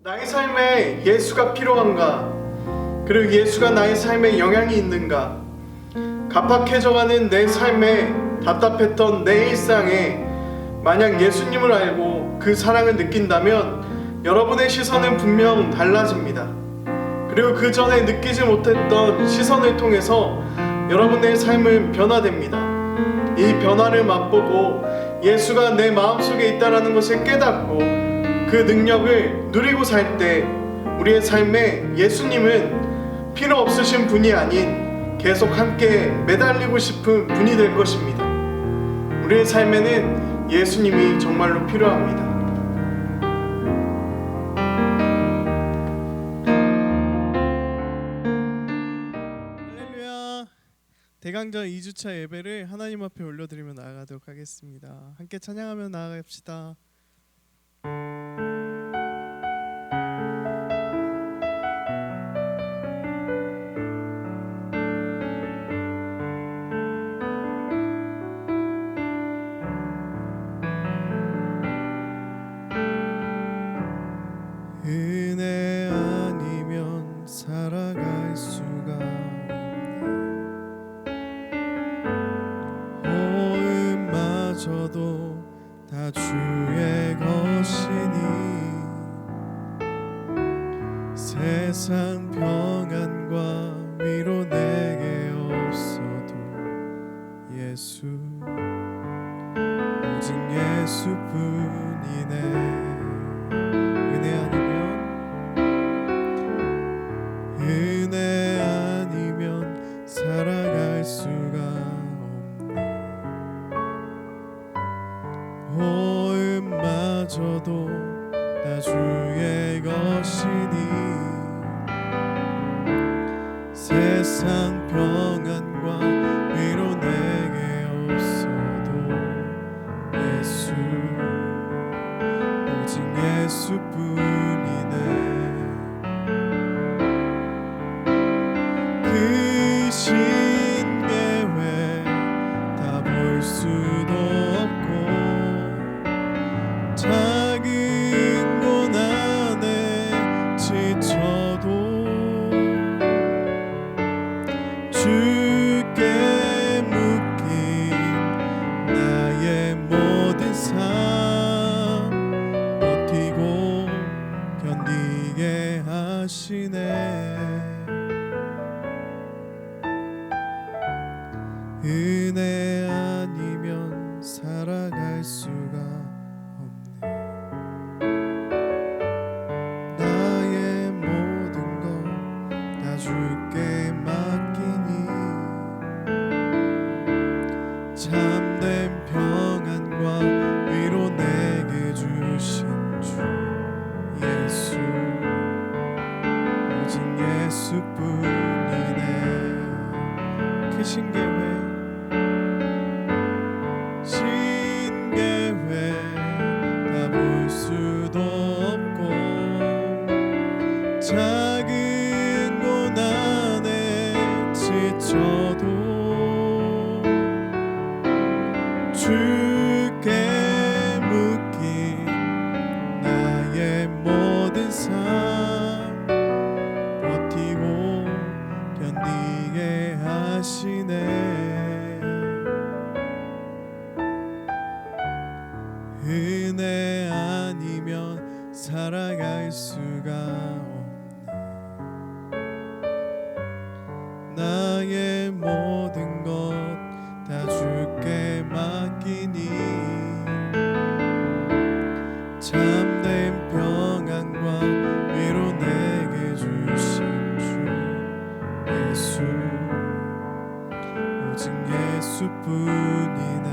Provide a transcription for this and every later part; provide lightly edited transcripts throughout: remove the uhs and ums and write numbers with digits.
나의 삶에 예수가 필요한가? 그리고 예수가 나의 삶에 영향이 있는가? 갑박해져가는 내 삶에 답답했던 내 일상에 만약 예수님을 알고 그 사랑을 느낀다면 여러분의 시선은 분명 달라집니다. 그리고 그 전에 느끼지 못했던 시선을 통해서 여러분의 삶은 변화됩니다. 이 변화를 맛보고 예수가 내 마음속에 있다는 것을 깨닫고 그 능력을 누리고 살 때 우리의 삶에 예수님은 필요 없으신 분이 아닌 계속 함께 매달리고 싶은 분이 될 것입니다. 우리의 삶에는 예수님이 정말로 필요합니다. 할렐루야. 대강전 2주차 예배를 하나님 앞에 올려드리며 나아가도록 하겠습니다. 함께 찬양하며 나아갑시다. 은혜 아니면 살아갈 수가 없네. 호흡마저도 다 주의 것이니 세상 평안과 위로 내게 없어도 예수 오직 예수뿐이네. 은혜 아니면 살아갈 수가 없네. 호흡마저도 다 주의 것이니 세상 평안과 위로 내게 없어도 예수 오직 예수뿐이네. 그 신계획 다 볼 수도 없고 작은 고난에 지쳐도 주께 묶인 나의 모든 삶 버티고 견디게 하시네. 은혜 아니면 살아갈 수가 없네. 나의 모든 것 다 주께 맡기니 참된 평안과 위로 내게 주신 주 예수 오직 예수뿐이네. 크신 계획 다 볼 수도 없고 작은 고난에 지쳐도 주께 묶인 나의 모든 삶 버티고 견디게 하시네. 은혜 아니면 살아갈 수가 없네. 나의 모든 것 다 주께 맡기니 참된 평안과 위로 내게 주신 주 예수 오직 예수뿐이네.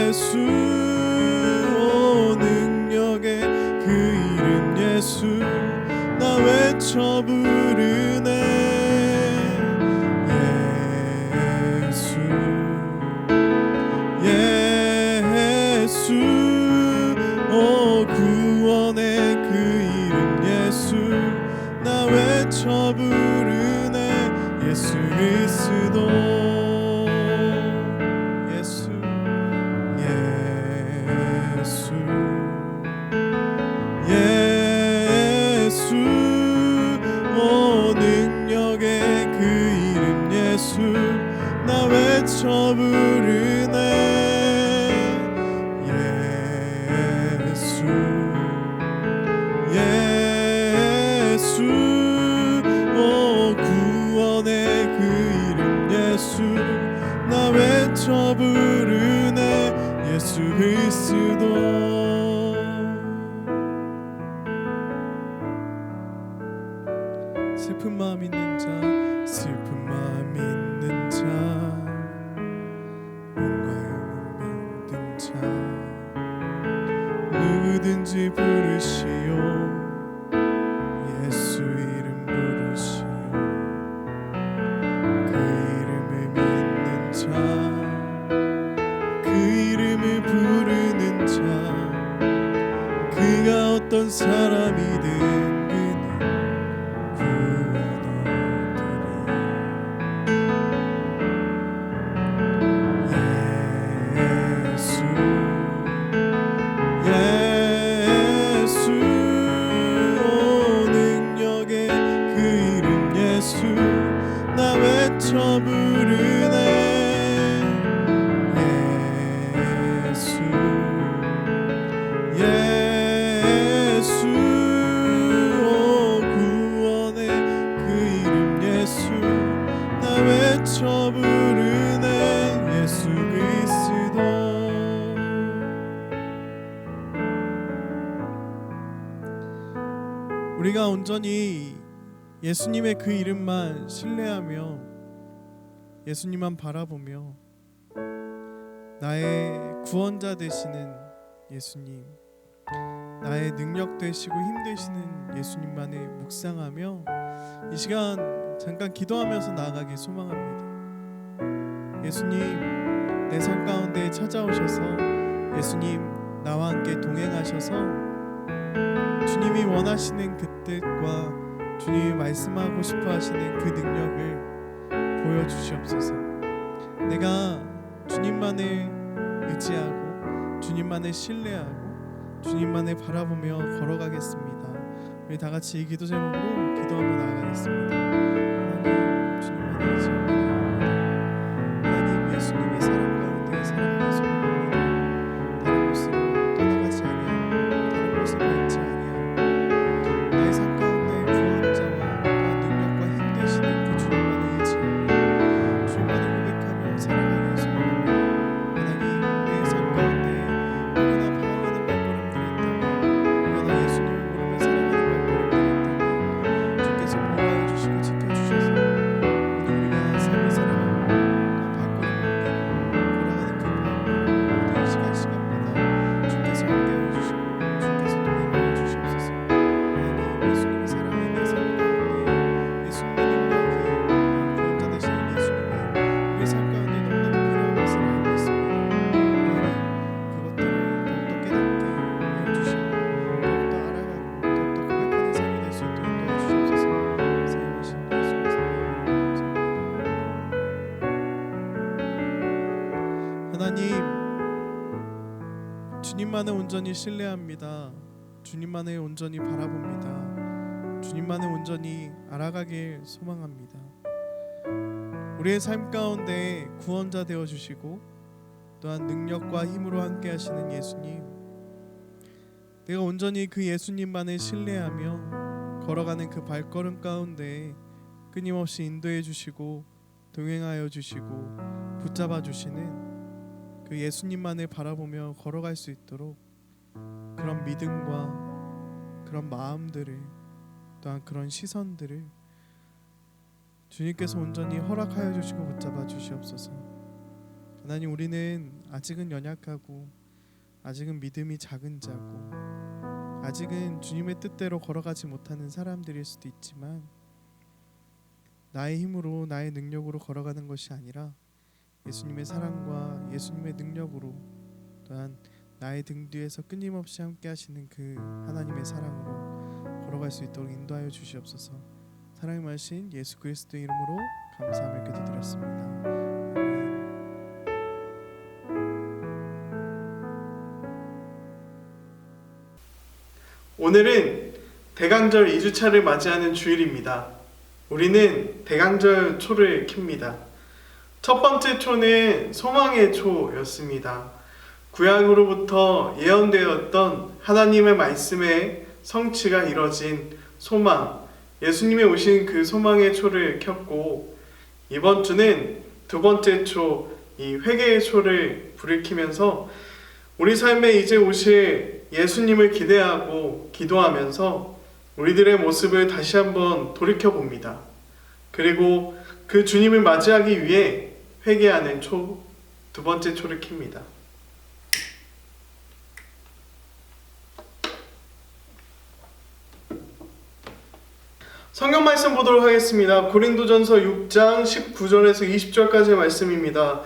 예수 오늘 예수 나 외쳐 부르네 예수 예수 오 구원의 그 이름 예수 나 외쳐 부르네 예수 그리스도 슬픈 마음 있는 자 슬픈 마음 있는 자 뭔가요 힘든 자 누구든지 부르시오 예수 이름 부르시오 그 이름을 믿는 자 그 이름을 부르는 자 그가 어떤 사람이든 우리가 온전히 예수님의 그 이름만 신뢰하며 예수님만 바라보며 나의 구원자 되시는 예수님, 나의 능력 되시고 힘 되시는 예수님만을 묵상하며 이 시간 잠깐 기도하면서 나아가길 소망합니다. 예수님, 내 삶 가운데 찾아오셔서 예수님 나와 함께 동행하셔서 주님이 원하시는 그 뜻과 주님이 말씀하고 싶어 하시는 그 능력을 보여주시옵소서. 내가 주님만을 의지하고 주님만을 신뢰하고 주님만을 바라보며 걸어가겠습니다. 우리 다 같이 이 기도 제목으로 기도하며 나아가겠습니다. 하나님, 주님만을 의지합니다. 하나님, 예수님의 사랑 가운데 사랑하는 소망합니다. 다른 곳으로 떠나가지 아니하고 다른 곳에 밟지 아니하고 나의 삶 가운데 구원자와 능력과 힘 되시는 그 주님만을 의지하며 주님만을 고백하며 살아가길 소망합니다. 하나님, 내 삶 가운데 얼마나 방황하는 발걸음들이 있다면 얼마나 예수님을 모르며 살아가는 발걸음들이 있다면 주께서 보호하여 주시고 지켜주셔서 오늘 우리가 삶을 살아가고 발걸음 옮기고 걸어가는 그 발걸음 모든 시간마다 주께서 함께하여 주시고 주께서 동행하여 주시옵소서. 하나님, 예수님의 사랑이 내 삶 가운데 예수님의 능력이 구원자 되시는 예수님이 우리 삶 가운데 너무나도 필요한 것을 알고 있습니다. 하나님, 그것들을 더욱더 깨닫게 하여 주시고 더욱더 알아가고 더욱더 고백하는 삶이 될 수 있도록 도와주시옵소서. 사용하신 예수님의 하나님, 주님만을 온전히 신뢰합니다. 주님만을 온전히 바라봅니다. 주님만을 온전히 알아가길 소망합니다. 우리의 삶 가운데 구원자 되어 주시고 또한 능력과 힘으로 함께 하시는 예수님, 내가 온전히 그 예수님만을 신뢰하며 걸어가는 그 발걸음 가운데 끊임없이 인도해 주시고 동행하여 주시고 붙잡아 주시는 그 예수님만을 바라보며 걸어갈 수 있도록 그런 믿음과 그런 마음들을 또한 그런 시선들을 주님께서 온전히 허락하여 주시고 붙잡아 주시옵소서. 하나님, 우리는 아직은 연약하고 아직은 믿음이 작은 자고 아직은 주님의 뜻대로 걸어가지 못하는 사람들일 수도 있지만 나의 힘으로 나의 능력으로 걸어가는 것이 아니라 예수님의 사랑과 예수님의 능력으로 또한 나의 등 뒤에서 끊임없이 함께 하시는 그 하나님의 사랑으로 걸어갈 수 있도록 인도하여 주시옵소서. 사랑의 말씀 예수 그리스도 이름으로 감사하며 기도드렸습니다. 오늘은 대강절 2주차를 맞이하는 주일입니다. 우리는 대강절 초를 켭니다. 첫 번째 초는 소망의 초였습니다. 구약으로부터 예언되었던 하나님의 말씀의 성취가 이뤄진 소망, 예수님이 오신 그 소망의 초를 켰고, 이번 주는 두 번째 초, 이 회개의 초를 불을 켜면서 우리 삶에 이제 오실 예수님을 기대하고 기도하면서 우리들의 모습을 다시 한번 돌이켜봅니다. 그리고 그 주님을 맞이하기 위해 회개하는 초, 두 번째 초를 켭니다. 성경 말씀 보도록 하겠습니다. 고린도전서 6장 19절에서 20절까지의 말씀입니다.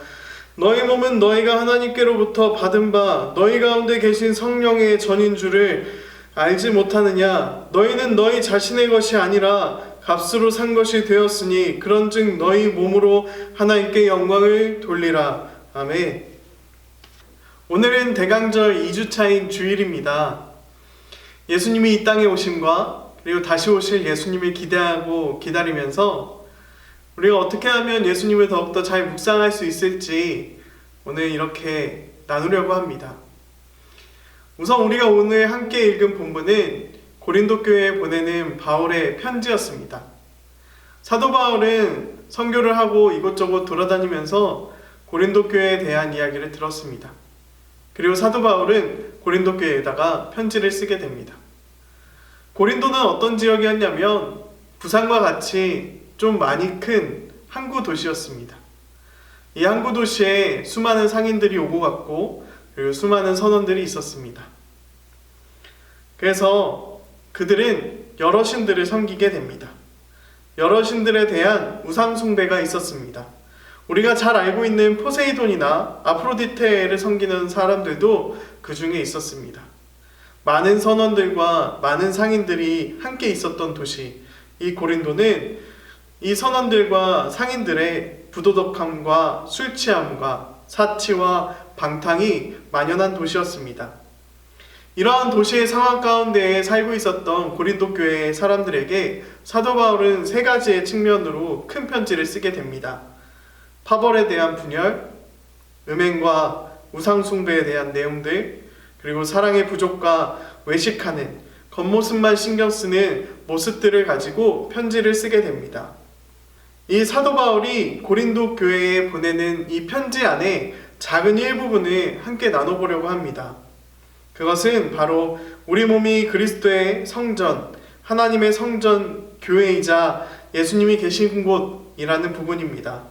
너희 몸은 너희가 하나님께로부터 받은 바 너희 가운데 계신 성령의 전인 줄을 알지 못하느냐? 너희는 너희 자신의 것이 아니라 값으로 산 것이 되었으니 그런즉 너희 몸으로 하나님께 영광을 돌리라. 아멘. 오늘은 대강절 2주차인 주일입니다. 예수님이 이 땅에 오심과 그리고 다시 오실 예수님을 기대하고 기다리면서 우리가 어떻게 하면 예수님을 더욱더 잘 묵상할 수 있을지 오늘 이렇게 나누려고 합니다. 우선 우리가 오늘 함께 읽은 본문은 고린도 교회에 보내는 바울의 편지였습니다. 사도 바울은 선교를 하고 이곳저곳 돌아다니면서 고린도 교회에 대한 이야기를 들었습니다. 그리고 사도 바울은 고린도 교회에다가 편지를 쓰게 됩니다. 고린도는 어떤 지역이었냐면 부산과 같이 좀 많이 큰 항구 도시였습니다. 이 항구 도시에 수많은 상인들이 오고 갔고 그리고 수많은 선원들이 있었습니다. 그래서 그들은 여러 신들을 섬기게 됩니다. 여러 신들에 대한 우상 숭배가 있었습니다. 우리가 잘 알고 있는 포세이돈이나 아프로디테를 섬기는 사람들도 그 중에 있었습니다. 많은 선원들과 많은 상인들이 함께 있었던 도시, 이 고린도는 이 선원들과 상인들의 부도덕함과 술 취함과 사치와 방탕이 만연한 도시였습니다. 이러한 도시의 상황 가운데에 살고 있었던 고린도 교회의 사람들에게 사도 바울은 세 가지의 측면으로 큰 편지를 쓰게 됩니다. 파벌에 대한 분열, 음행과 우상 숭배에 대한 내용들, 그리고 사랑의 부족과 외식하는, 겉모습만 신경 쓰는 모습들을 가지고 편지를 쓰게 됩니다. 이 사도 바울이 고린도 교회에 보내는 이 편지 안에 작은 일부분을 함께 나눠보려고 합니다. 그것은 바로 우리 몸이 그리스도의 성전, 하나님의 성전 교회이자 예수님이 계신 곳이라는 부분입니다.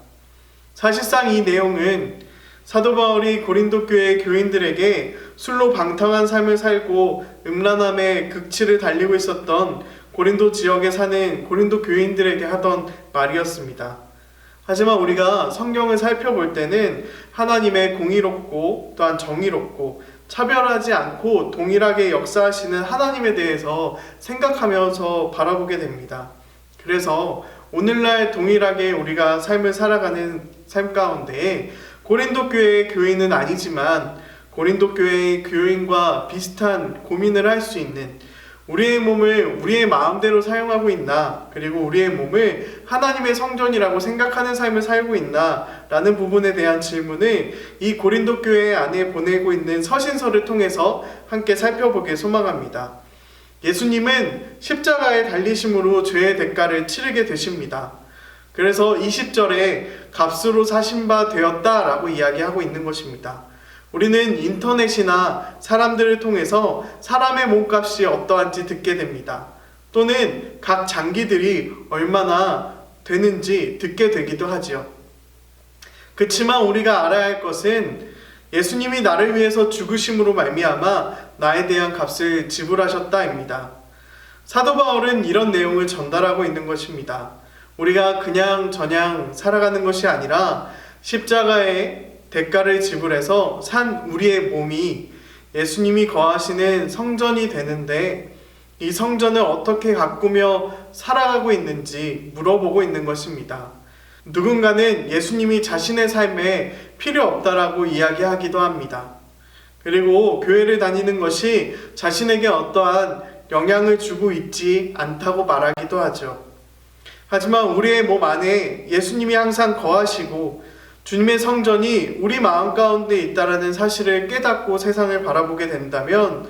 사실상 이 내용은 사도 바울이 고린도 교회 교인들에게 술로 방탕한 삶을 살고 음란함의 극치를 달리고 있었던 고린도 지역에 사는 고린도 교인들에게 하던 말이었습니다. 하지만 우리가 성경을 살펴볼 때는 하나님의 공의롭고 또한 정의롭고 차별하지 않고 동일하게 역사하시는 하나님에 대해서 생각하면서 바라보게 됩니다. 그래서 오늘날 동일하게 우리가 삶을 살아가는 삶 가운데 고린도 교회의 교인은 아니지만 고린도 교회의 교인과 비슷한 고민을 할 수 있는, 우리의 몸을 우리의 마음대로 사용하고 있나, 그리고 우리의 몸을 하나님의 성전이라고 생각하는 삶을 살고 있나 라는 부분에 대한 질문을 이 고린도 교회 안에 보내고 있는 서신서를 통해서 함께 살펴보길 소망합니다. 예수님은 십자가에 달리심으로 죄의 대가를 치르게 되십니다. 그래서 20절에 값으로 사신 바 되었다라고 이야기하고 있는 것입니다. 우리는 인터넷이나 사람들을 통해서 사람의 몸값이 어떠한지 듣게 됩니다. 또는 각 장기들이 얼마나 되는지 듣게 되기도 하지요. 그렇지만 우리가 알아야 할 것은 예수님이 나를 위해서 죽으심으로 말미암아 나에 대한 값을 지불하셨다입니다. 사도 바울은 이런 내용을 전달하고 있는 것입니다. 우리가 그냥 저냥 살아가는 것이 아니라 십자가의 대가를 지불해서 산 우리의 몸이 예수님이 거하시는 성전이 되는데 이 성전을 어떻게 가꾸며 살아가고 있는지 물어보고 있는 것입니다. 누군가는 예수님이 자신의 삶에 필요 없다라고 이야기하기도 합니다. 그리고 교회를 다니는 것이 자신에게 어떠한 영향을 주고 있지 않다고 말하기도 하죠. 하지만 우리의 몸 안에 예수님이 항상 거하시고 주님의 성전이 우리 마음 가운데 있다라는 사실을 깨닫고 세상을 바라보게 된다면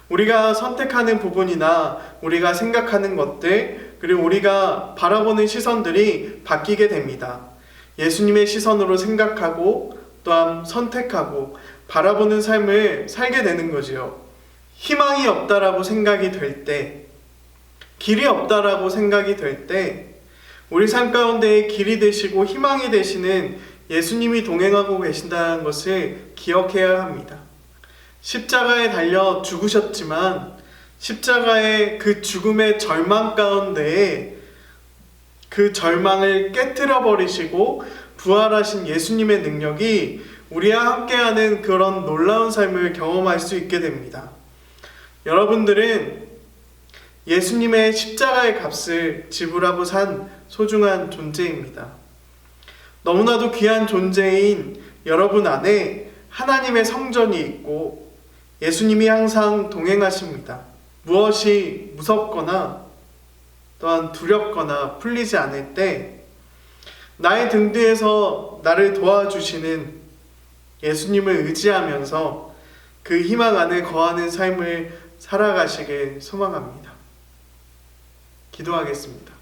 우리가 선택하는 부분이나 우리가 생각하는 것들 그리고 우리가 바라보는 시선들이 바뀌게 됩니다. 예수님의 시선으로 생각하고 또한 선택하고 바라보는 삶을 살게 되는 거지요. 희망이 없다라고 생각이 될 때, 길이 없다라고 생각이 될 때 우리 삶 가운데 길이 되시고 희망이 되시는 예수님이 동행하고 계신다는 것을 기억해야 합니다. 십자가에 달려 죽으셨지만 십자가의 그 죽음의 절망 가운데 그 절망을 깨트려 버리시고 부활하신 예수님의 능력이 우리와 함께하는 그런 놀라운 삶을 경험할 수 있게 됩니다. 여러분들은 예수님의 십자가의 값을 지불하고 산 소중한 존재입니다. 너무나도 귀한 존재인 여러분 안에 하나님의 성전이 있고 예수님이 항상 동행하십니다. 무엇이 무섭거나 또한 두렵거나 풀리지 않을 때 나의 등 뒤에서 나를 도와주시는 예수님을 의지하면서 그 희망 안에 거하는 삶을 살아가시길 소망합니다. 기도하겠습니다.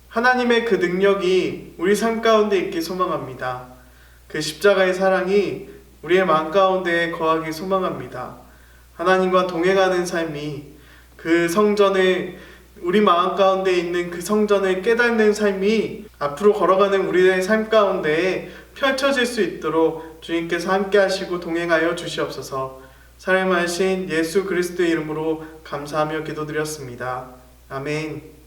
하나님의 그 능력이 우리 삶 가운데 있길 소망합니다. 그 십자가의 사랑이 우리의 마음 가운데 거하길 소망합니다. 하나님과 동행하는 삶이 그 성전을 우리 마음 가운데 있는 그 성전을 깨닫는 삶이 앞으로 걸어가는 우리의 삶 가운데 펼쳐질 수 있도록 주님께서 함께 하시고 동행하여 주시옵소서. 사랑하신 예수 그리스도의 이름으로 감사하며 기도드렸습니다. 아멘.